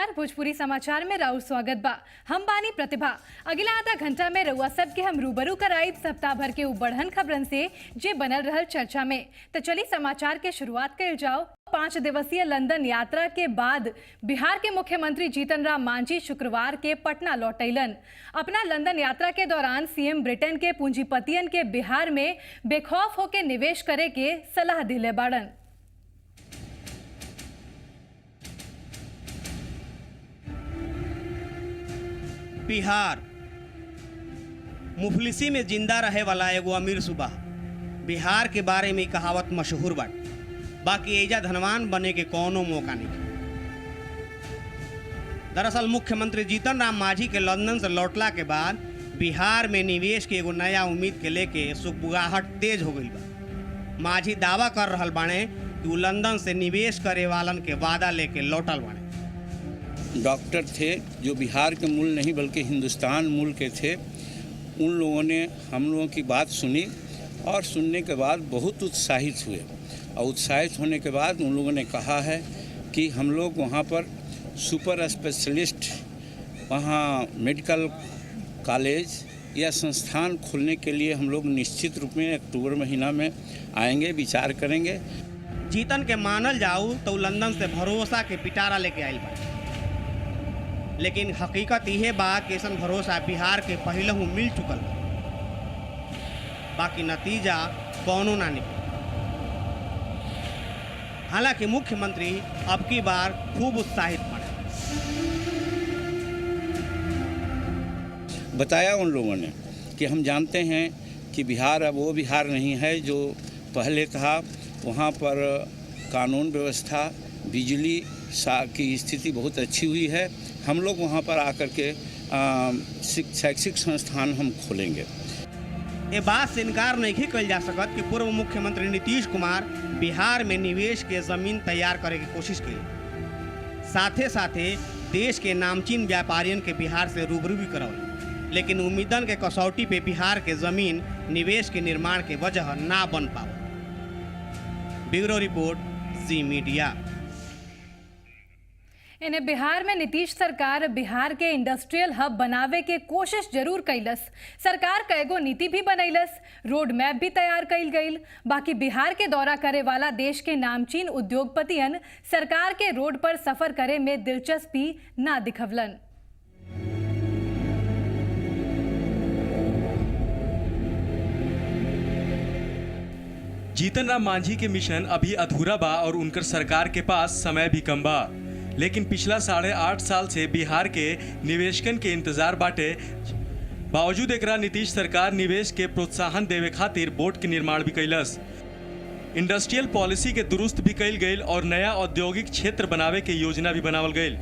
नमस्कार। भोजपुरी समाचार में राउर स्वागत बा। हम बानी प्रतिभा। अगला आधा घंटा में रउआ सब के हम रूबरू कराइब सप्ताह भर के बढ़न खबरन से जे बनल रहल चर्चा में। तो चली समाचार के शुरुआत कइल जाओ। 5 दिवसीय लंदन यात्रा के बाद बिहार के मुख्यमंत्री जीतन राम मांझी शुक्रवार के पटना लौटैलन। अपना लंदन यात्रा के दौरान सीएम ब्रिटेन के पूंजीपतियन के बिहार में बेखौफ होके निवेश करे के सलाह दिले बाड़न। बिहार मुफलिसी में जिंदा रहे वाला एगो अमीर सूबा। बिहार के बारे में कहावत मशहूर बाटे, बाकी एजा धनवान बने के कोनो मौका नहीं। दरअसल मुख्यमंत्री जीतन राम मांझी के लंदन से लौटला के बाद बिहार में निवेश के एगो नया उम्मीद के लेके सुगबुगाहट तेज हो गई बा। मांझी दावा कर रहल बाणे कि वो लंदन से निवेश करे वालन के वादा लेके लौटल बाणे। डॉक्टर थे जो बिहार के मूल नहीं बल्कि हिंदुस्तान मूल के थे। उन लोगों ने हम लोगों की बात सुनी और सुनने के बाद बहुत उत्साहित हुए और उत्साहित होने के बाद उन लोगों ने कहा है कि हम लोग वहाँ पर सुपर स्पेशलिस्ट वहाँ मेडिकल कॉलेज या संस्थान खोलने के लिए हम लोग निश्चित रूप में अक्टूबर महीना में आएंगे, विचार करेंगे। जीतन के मानल जाऊ तो लंदन से भरोसा के पिटारा लेके आइल बा, लेकिन हकीकत यह बा कि ऐसा भरोसा बिहार के पहलहू मिल चुकल बा, बाकी नतीजा कौनो ना निकल। हालांकि मुख्यमंत्री अब की बार खूब उत्साहित पड़े। बताया उन लोगों ने कि हम जानते हैं कि बिहार अब वो बिहार नहीं है जो पहले था। वहाँ पर कानून व्यवस्था, बिजली की स्थिति बहुत अच्छी हुई है। हम लोग वहाँ पर आकर के शैक्षिक संस्थान हम खोलेंगे। ये बात से इनकार नहीं कल जा सकत कि पूर्व मुख्यमंत्री नीतीश कुमार बिहार में निवेश के जमीन तैयार करे की कोशिश की। साथे साथे देश के नामचीन व्यापारियों के बिहार से रूबरू भी करौली, लेकिन उम्मीदन के कसौटी पे बिहार के जमीन निवेश के निर्माण के वजह ना बन पाओ। ब्यूरो रिपोर्ट, जी मीडिया। इन्हें बिहार में नीतीश सरकार बिहार के इंडस्ट्रियल हब बनावे के कोशिश जरूर कैलस। सरकार कएगो नीति भी बनैलस, रोड मैप भी तैयार कैल गईल। बाकी बिहार के दौरा करे वाला देश के नामचीन उद्योगपतियन सरकार के रोड पर सफर करे में दिलचस्पी ना दिखवलन। जीतन राम मांझी के मिशन अभी अधूरा बा और उनकर सरकार के पास समय भी कम बा, लेकिन पिछला 8.5 साल से बिहार के निवेशकन के इंतजार बाटे। बावजूद एकरा नीतीश सरकार निवेश के प्रोत्साहन देवे खातिर बोर्ड के निर्माण भी कैलस। इंडस्ट्रियल पॉलिसी के दुरुस्त भी कैल गईल और नया औद्योगिक क्षेत्र बनावे के योजना भी बनावल गईल।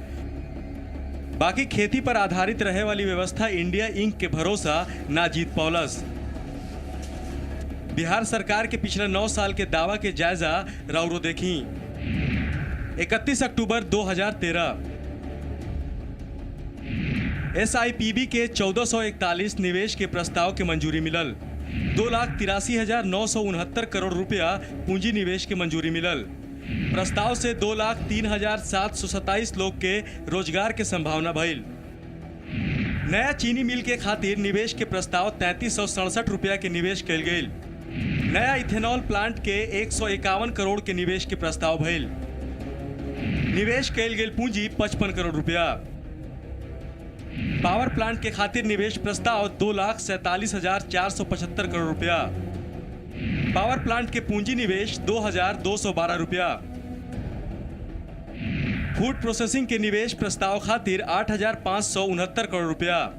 बाकी खेती पर आधारित रहे वाली व्यवस्था इंडिया इंक के भरोसा ना जीत पौलस। बिहार सरकार के पिछले 9 साल के दावा के जायजा राउरो देखी। 31 अक्टूबर 2013 SIPB के 1441 निवेश के प्रस्ताव के मंजूरी मिलल। 2,83,969 करोड़ रुपया पूंजी निवेश के मंजूरी मिलल। प्रस्ताव से 2,03,727 लोग के रोजगार के संभावना भइल। नया चीनी मिल के खातिर निवेश के प्रस्ताव 3,367 रुपया के निवेश कैल गईल। नया इथेनॉल प्लांट के 151 करोड़ के निवेश के प्रस्ताव भइल। निवेश कैल गेल पूंजी 55 करोड़ रुपया। पावर प्लांट के खातिर निवेश प्रस्ताव 2,47,475 करोड़ रुपया। पावर प्लांट के पूंजी निवेश 2,212 रुपया। फूड प्रोसेसिंग के निवेश प्रस्ताव खातिर 8,569 करोड़ रुपया।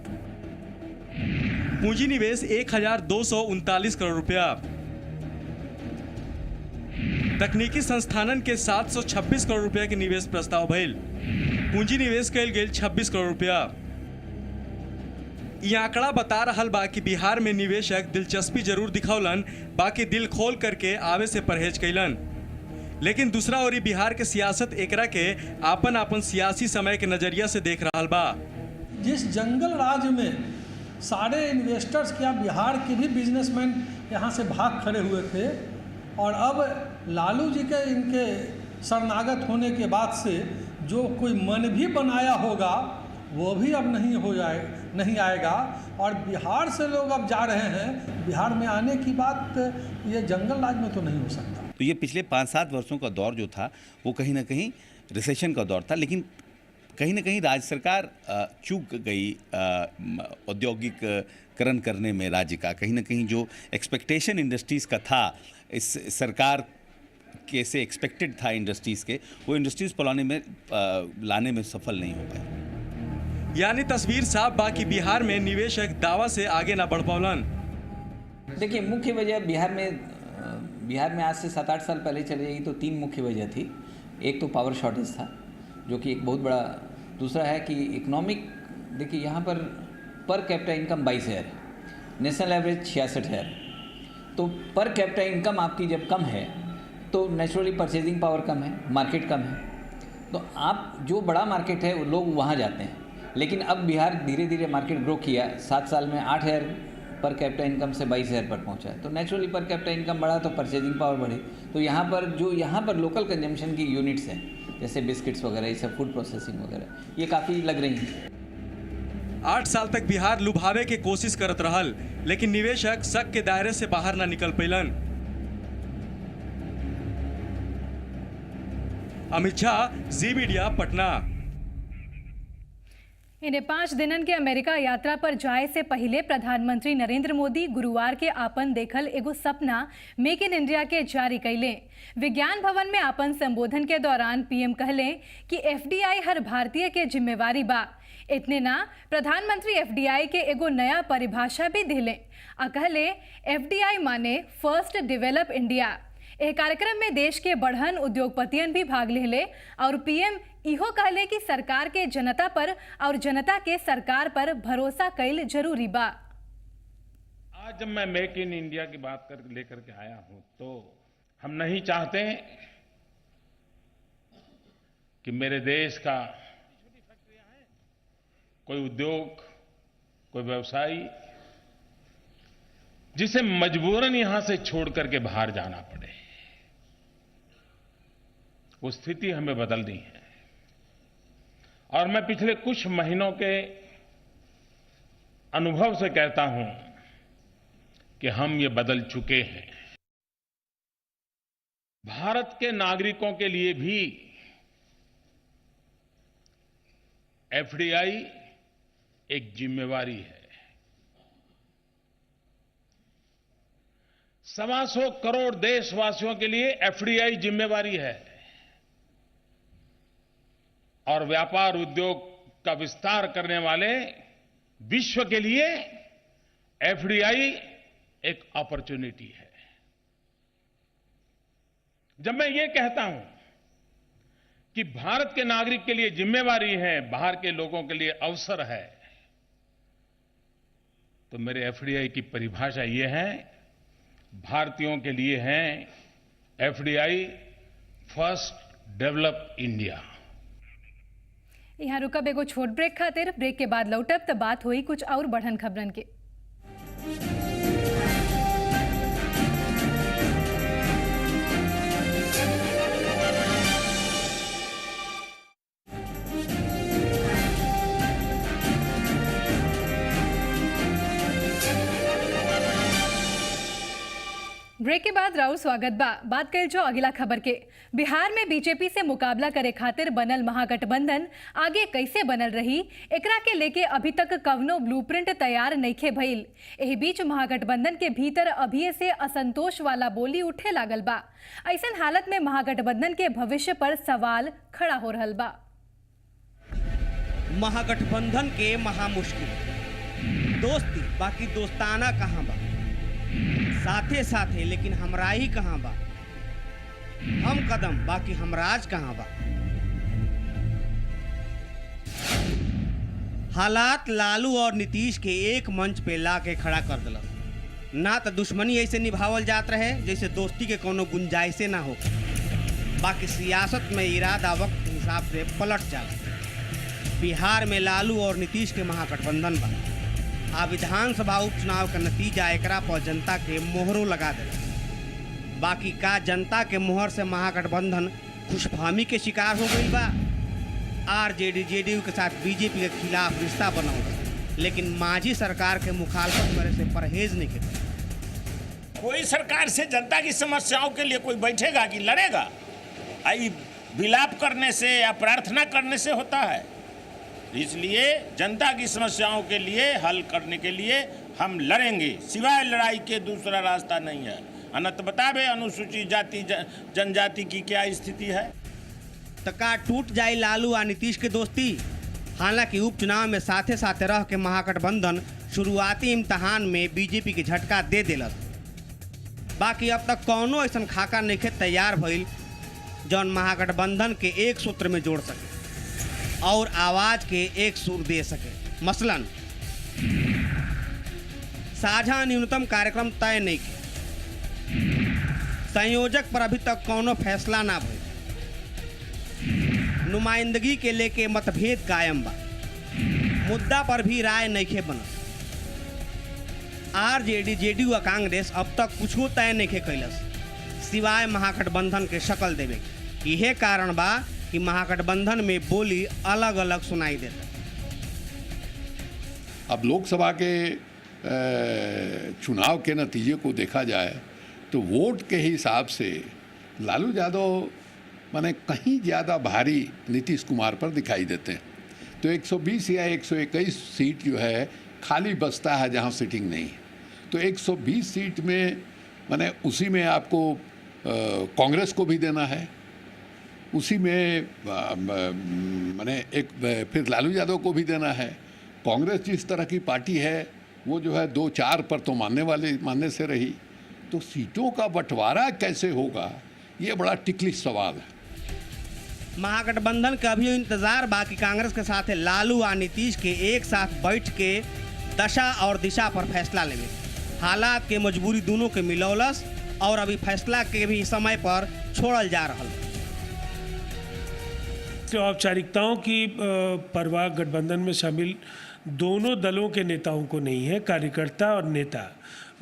पूंजी निवेश 1,239 करोड़ रुपया। तकनीकी संस्थानन के 726 करोड़ रुपया के निवेश प्रस्ताव भइल। पूंजी निवेश कैल गेल 26 करोड़ रुपया। ये आंकड़ा बता रहल बा कि बिहार में निवेशक दिलचस्पी जरूर दिखौलन, बाकी दिल खोल करके आवे से परहेज कैलन। लेकिन दूसरा ओरी बिहार के सियासत एकरा के आपन आपन सियासी समय के नजरिया से देख रहल बा। जिस जंगल राज में सारे इन्वेस्टर्स क्या बिहार के भी बिजनेसमैन यहाँ से भाग खड़े हुए थे, और अब लालू जी के इनके शरणागत होने के बाद से जो कोई मन भी बनाया होगा वो भी अब नहीं आएगा। और बिहार से लोग अब जा रहे हैं, बिहार में आने की बात ये जंगल राज में तो नहीं हो सकता। तो ये पिछले 5-7 वर्षों का दौर जो था वो कहीं ना कहीं रिसेशन का दौर था, लेकिन कहीं ना कहीं राज्य सरकार चूक गई औद्योगिकरण करने में। राज्य का कहीं ना कहीं जो एक्सपेक्टेशन इंडस्ट्रीज़ का था, इस सरकार के से एक्सपेक्टेड था इंडस्ट्रीज़ के, वो इंडस्ट्रीज़ लाने में सफल नहीं हो पाए। यानी तस्वीर साफ बा कि बिहार में निवेशक दावा से आगे ना बढ़ पौलन। देखिए, मुख्य वजह बिहार में आज से 7-8 साल पहले चले जाएगी तो 3 मुख्य वजह थी। एक तो पावर शॉर्टेज था, जो कि एक बहुत बड़ा। दूसरा है कि इकोनॉमिक, देखिए यहाँ पर कैपिटा इनकम 22,000 है, नेशनल एवरेज 66,000। तो पर कैपिटा इनकम आपकी जब कम है तो नेचुरली परचेजिंग पावर कम है, मार्केट कम है, तो आप जो बड़ा मार्केट है वो लोग वहाँ जाते हैं। लेकिन अब बिहार धीरे धीरे मार्केट ग्रो किया, 7 साल में 8,000 पर कैपिटा इनकम से 22,000 पर पहुंचा है। तो नेचुरली पर कैपिटा इनकम बढ़ा तो परचेजिंग पावर बढ़ी। तो यहाँ पर लोकल कंजम्पशन की यूनिट्स हैं, जैसे बिस्किट्स वगैरह, ये सब फूड प्रोसेसिंग वगैरह, ये काफ़ी लग रही हैं। 8 साल तक बिहार लुभावे के कोशिश करत रहल, लेकिन निवेशक शक के दायरे से बाहर ना निकल पैलन। अमित झा, जी मीडिया, पटना। इन्हें 5 दिनन के अमेरिका यात्रा पर जाए से पहले प्रधानमंत्री नरेंद्र मोदी गुरुवार के आपन देखल एगो सपना मेक इन इंडिया के जारी कैले। विज्ञान भवन में आपन संबोधन के दौरान पीएम कहले कि एफडीआई हर भारतीय के जिम्मेवारी बा। इतने ना, प्रधानमंत्री एफडीआई के एगो नया परिभाषा भी दिले आ कहले एफडीआई माने फर्स्ट डेवलप इंडिया। एह कार्यक्रम में देश के बढ़न उद्योगपतियन भी भाग लेले और पीएम इहो कहले कि सरकार के जनता पर और जनता के सरकार पर भरोसा कैल जरूरी बा। आज जब मैं मेक इन इंडिया की बात लेकर के आया हूं तो हम नहीं चाहते कि मेरे देश का कोई उद्योग, कोई व्यवसायी जिसे मजबूरन यहां से छोड़ करके बाहर जाना पड़े। वो स्थिति हमें बदलनी है और मैं पिछले कुछ महीनों के अनुभव से कहता हूं कि हम ये बदल चुके हैं। भारत के नागरिकों के लिए भी एफडीआई एक जिम्मेवारी है। 125 करोड़ देशवासियों के लिए एफडीआई जिम्मेवारी है और व्यापार उद्योग का विस्तार करने वाले विश्व के लिए एफडीआई एक अपॉर्चुनिटी है। जब मैं ये कहता हूं कि भारत के नागरिक के लिए जिम्मेवारी है, बाहर के लोगों के लिए अवसर है, तो मेरे एफडीआई की परिभाषा ये है, भारतीयों के लिए है एफडीआई फर्स्ट डेवलप इंडिया। यहाँ रुकब एगो छोट ब्रेक खातिर। ब्रेक के बाद लौटब तो बात हुई कुछ और बढ़न खबरन के। ब्रेक के बाद राउर स्वागत बा। बात कर जो अगला खबर के। बिहार में बीजेपी से मुकाबला करे खातिर बनल महागठबंधन आगे कैसे बनल रही, एकरा के लेके अभी तक कवनो ब्लूप्रिंट तैयार नइखे भइल। एही बीच महागठबंधन के भीतर अभी से असंतोष वाला बोली उठे लागल बा। ऐसन हालत में महागठबंधन के भविष्य पर सवाल खड़ा हो रहल बा। महागठबंधन के महामुश्किल दोस्ती बाकी दोस्ताना कहाँ बा, साथे साथे लेकिन हमराही कहाँ बा, हम कदम बाकी हमराज कहाँ बा। हालात लालू और नीतीश के एक मंच पे ला के खड़ा कर दिलक। ना तो दुश्मनी ऐसे निभावल जात रहे जैसे दोस्ती के कोनो गुंजाइशे ना हो, बाकी सियासत में इरादा वक्त के हिसाब से पलट जाला। बिहार में लालू और नीतीश के महागठबंधन बा। आ विधानसभा उपचुनाव का नतीजा एकरा पर जनता के मोहरों लगा दे। बाकी का जनता के मोहर से महागठबंधन खुशफहमी के शिकार हो गई बा आरजेडी जेडीयू के साथ बीजेपी के खिलाफ रिश्ता बनाऊंगा, लेकिन मांझी सरकार के मुखालफत करे से परहेज नहीं किया। कोई सरकार से जनता की समस्याओं के लिए कोई बैठेगा कि लड़ेगा? आई विलाप करने से या प्रार्थना करने से होता है। इसलिए जनता की समस्याओं के लिए हल करने के लिए हम लड़ेंगे, सिवाय लड़ाई के दूसरा रास्ता नहीं है। अनंत बतावे अनुसूचित जाति जनजाति की क्या स्थिति है। तका टूट जाए लालू और नीतीश के दोस्ती। हालांकि उपचुनाव में साथे साथे रह के महागठबंधन शुरुआती इम्तहान में बीजेपी के झटका दे दिलस। बाकी अब तक कौनो ऐसा खाका नहीं तैयार भइल जौन महागठबंधन के एक सूत्र में जोड़ सके और आवाज के एक सुर दे सके। मसलन साझा न्यूनतम कार्यक्रम तय नहीं किया, संयोजक पर अभी तक कौनो फैसला ना भइल, नुमाइंदगी के लेके मतभेद कायम बा, मुद्दा पर भी राय नइखे बनल। आरजेडी जेडीयू और कांग्रेस अब तक कुछो तय नइखे कैलस सिवाय महागठबंधन के शक्ल देवे। यह कारण बा कि महागठबंधन में बोली अलग अलग सुनाई देता। अब लोकसभा के चुनाव के नतीजे को देखा जाए तो वोट के हिसाब से लालू यादव माने कहीं ज़्यादा भारी नीतीश कुमार पर दिखाई देते हैं। तो 120 या 121 सीट जो है खाली बचता है जहां सिटिंग नहीं है। तो 120 सीट में माने उसी में आपको कांग्रेस को भी देना है, उसी में माने एक फिर लालू यादव को भी देना है। कांग्रेस जिस तरह की पार्टी है वो जो है 2-4 पर तो मानने से रही। तो सीटों का बंटवारा कैसे होगा ये बड़ा टिकलिश सवाल है। महागठबंधन का अभी इंतजार बाकी कांग्रेस के साथ लालू और नीतीश के एक साथ बैठ के दशा और दिशा पर फैसला लेवे। हालात के मजबूरी दोनों के मिलौलस और अभी फैसला के भी समय पर छोड़ल जा रहा। औपचारिकताओं की परवाह गठबंधन में शामिल दोनों दलों के नेताओं को नहीं है। कार्यकर्ता और नेता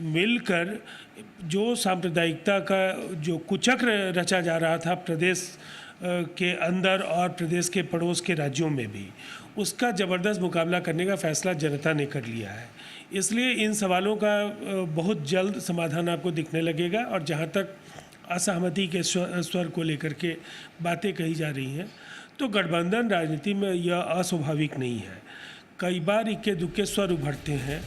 मिलकर जो सांप्रदायिकता का जो कुचक्र रचा जा रहा था प्रदेश के अंदर और प्रदेश के पड़ोस के राज्यों में भी, उसका ज़बरदस्त मुकाबला करने का फैसला जनता ने कर लिया है। इसलिए इन सवालों का बहुत जल्द समाधान आपको दिखने लगेगा। और जहाँ तक असहमति के स्वर को लेकर के बातें कही जा रही हैं तो गठबंधन राजनीति में यह अस्वाभाविक नहीं है। कई बार इक्के दुक्के स्वर उभरते हैं।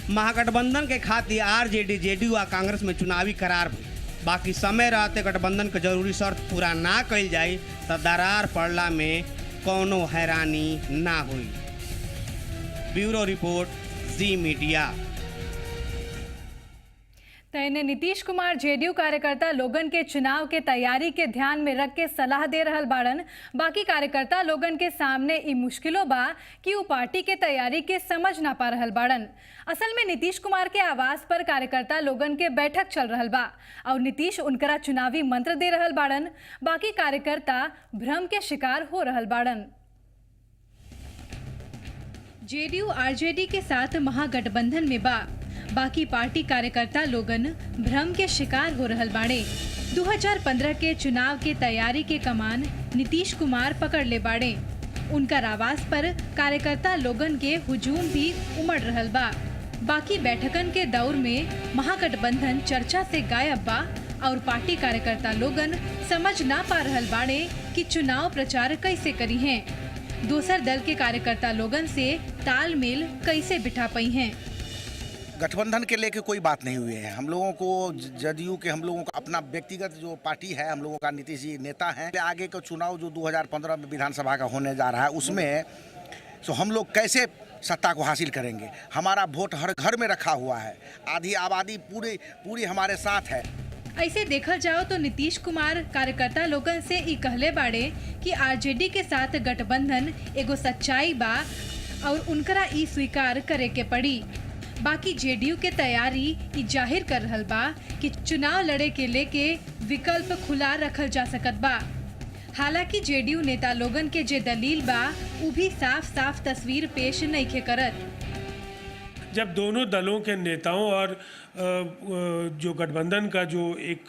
महागठबंधन के खातिर आरजेडी जेडीयू और कांग्रेस में चुनावी करार भी बाकी समय रहते गठबंधन के जरूरी शर्त पूरा ना कल जाए तो दरार पड़ला में कौनो हैरानी ना हुई। ब्यूरो रिपोर्ट, जी मीडिया। तैने नीतीश कुमार जेडीयू कार्यकर्ता लोगन के चुनाव के तैयारी के ध्यान में रख के सलाह दे रहल बाड़न। बाकी कार्यकर्ता लोगन के सामने ई मुश्किलों बा कि वो पार्टी के तैयारी के समझ ना पा रहल बाड़न। असल में नीतीश कुमार के आवास पर कार्यकर्ता लोगन के बैठक चल रहल बा और नीतीश उनकरा चुनावी मंत्र दे रहल बाड़न। बाकी कार्यकर्ता भ्रम के शिकार हो रहल बाड़न। जेडीयू आरजेडी के साथ महागठबंधन में बा, बाकी पार्टी कार्यकर्ता लोगन भ्रम के शिकार हो रहल बाड़े। 2015 के चुनाव के तैयारी के कमान नीतीश कुमार पकड़ ले बाड़े। उनकर आवास पर कार्यकर्ता लोगन के हुजूम भी उमड़ रहल बा। बाकी बैठकन के दौर में महागठबंधन चर्चा से गायब बा और पार्टी कार्यकर्ता लोगन समझ ना पा रहल बाड़े कि चुनाव प्रचार कैसे करी हैं, दूसर दल के कार्यकर्ता लोगन से तालमेल कैसे बिठा पाई हैं। गठबंधन के लेके कोई बात नहीं हुई है। हम लोगों को जदयू के हम लोगों का अपना व्यक्तिगत जो पार्टी है, हम लोगों का नीतीश जी नेता हैं। आगे का चुनाव जो 2015 में विधानसभा का होने जा रहा है उसमें तो हम लोग कैसे सत्ता को हासिल करेंगे। हमारा वोट हर घर में रखा हुआ है, आधी आबादी पूरी हमारे साथ है। ऐसे देखल जाओ तो नीतीश कुमार कार्यकर्ता लोगन से ई कहले बाड़े कि आरजेडी के साथ गठबंधन एगो सच्चाई बा और उनकरा ई स्वीकार करे के पड़ी। बाकी जेडीयू के तैयारी ई जाहिर कर रहल बा कि चुनाव लड़े के लेके विकल्प खुला रखल जा सकत बा। हालांकि जेडीयू नेता लोगन के जे दलील बा उ भी साफ तस्वीर पेश नइखे करत। जब दोनों दलों के नेताओं और जो गठबंधन का जो एक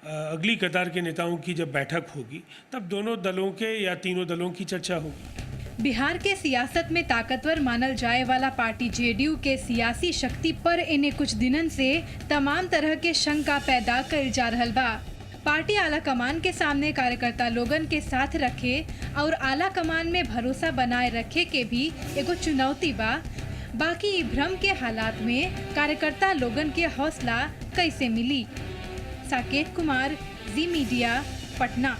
अगली कतार के नेताओं की जब बैठक होगी तब दोनों दलों के या तीनों दलों की चर्चा होगी। बिहार के सियासत में ताकतवर मानल जाए वाला पार्टी जेडीयू के सियासी शक्ति पर इन्हें कुछ दिनन से तमाम तरह के शंका पैदा कर जा रहल बा। पार्टी आला कमान के सामने कार्यकर्ता लोगन के साथ रखे और आला कमान में भरोसा बनाए रखे के भी एगो चुनौती बा। बाकी ई भ्रम के हालात में कार्यकर्ता लोगन के हौसला कैसे मिली। साकेत कुमार, जी मीडिया, पटना।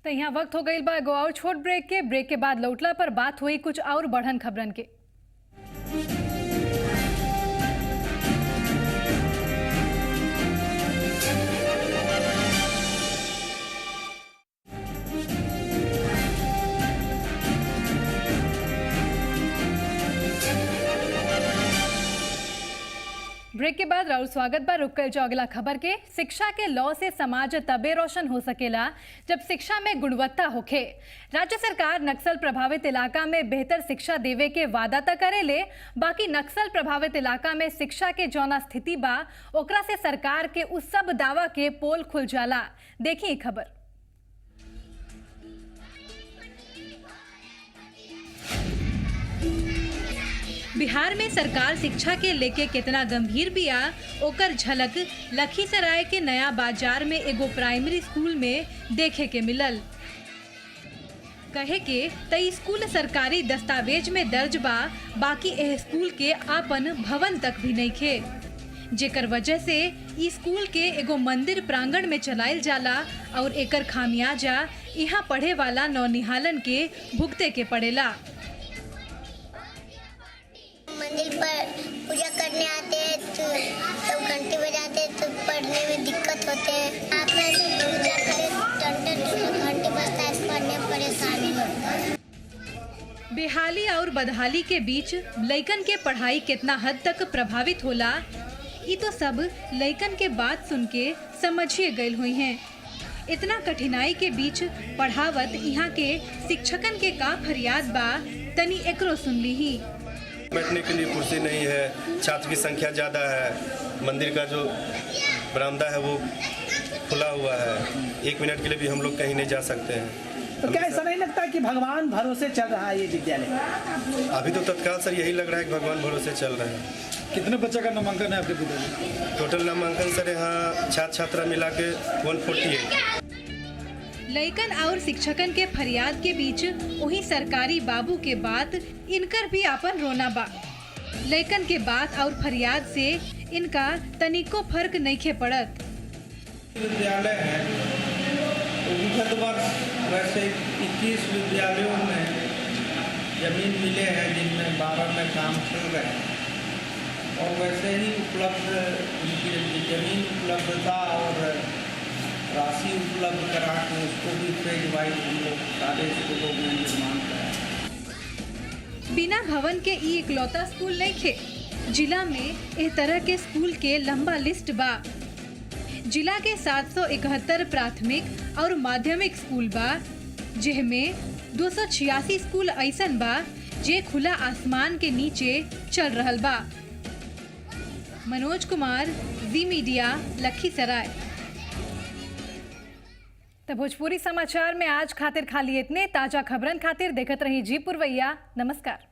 तो यहाँ वक्त हो गई बा एगो और छोट ब्रेक के बाद लौटला पर बात हुई कुछ और बढ़न खबरन के। ब्रेक के बाद राउर स्वागत बा। रुक जो अगला खबर के। शिक्षा के लॉ से समाज तबे रोशन हो सकेला जब शिक्षा में गुणवत्ता होखे। राज्य सरकार नक्सल प्रभावित इलाका में बेहतर शिक्षा देवे के वादा त करेले, बाकी नक्सल प्रभावित इलाका में शिक्षा के जौना स्थिति बा ओकरा से सरकार के उस सब दावा के पोल खुल जाला। देखिए खबर। बिहार में सरकार शिक्षा के लेके कितना गंभीर बिया ओकर झलक लखीसराय के नया बाजार में एगो प्राइमरी स्कूल में देखे के मिलल। कहे के तई स्कूल सरकारी दस्तावेज में दर्ज बा, बाकी एह स्कूल के आपन भवन तक भी नहीं खे, जेकर वजह से ई स्कूल के एगो मंदिर प्रांगण में चलाइल जाला और एकर खामियाजा यहाँ पढ़े वाला नौनिहालन के भुगते के पड़ेला। मंदिर पर पूजा करने आते हैं तो घंटी बजाते हैं तो पढ़ने में दिक्कत होते हैं। आप ऐसे पूजा करें घंटी बजता है, पढ़ने में परेशानी होता है। बेहाली और बदहाली के बीच लइकन के पढ़ाई कितना हद तक प्रभावित होला, ये तो सब लइकन के बात सुन के समझिए गए हुई हैं। इतना कठिनाई के बीच पढ़ावत यहाँ के शिक्षकन के का फरियाद बा, तनी एकरो सुन ली ही। बैठने के लिए कुर्सी नहीं है, छात्र की संख्या ज़्यादा है, मंदिर का जो बरामदा है वो खुला हुआ है, 1 मिनट के लिए भी हम लोग कहीं नहीं जा सकते हैं। तो क्या ऐसा नहीं लगता कि भगवान भरोसे चल रहा है ये विद्यालय? अभी तो तत्काल सर यही लग रहा है कि भगवान भरोसे चल रहा है। कितने बच्चे का नामांकन है आपके विद्यालय? टोटल नामांकन सर यहाँ छात्र छात्रा मिला के 148। लइकन और शिक्षकन के फरियाद के बीच वही सरकारी बाबू के बात इनकर भी आपन रोना बा। लइकन के बात और फरियाद से इनका तनिको फर्क नहीं खे पड़त। विद्यालय है तो विगत वर्ष वैसे 21 विद्यालयों में जमीन मिले हैं जिनमें 12 में काम चल रहे हैं और वैसे ही उपलब्ध उनकी जमीन उपलब्धता और राशि उपलब्ध करा के उसको भी फेज वाइज हम लोग सारे स्कूलों में निर्माण कराएं। बिना भवन के ई इकलौता स्कूल नहीं खे। जिला में इस तरह के स्कूल के लंबा लिस्ट बा। जिला के 771 प्राथमिक और माध्यमिक स्कूल बा, जिसमें 286 स्कूल ऐसन बा जे खुला आसमान के नीचे चल रहल बा। मनोज कुमार, जी मीडिया, लखीसराय। तो भोजपुरी समाचार में आज खातिर खाली इतने। ताजा खबरन खातिर देखत रही जी पुरवैया। नमस्कार।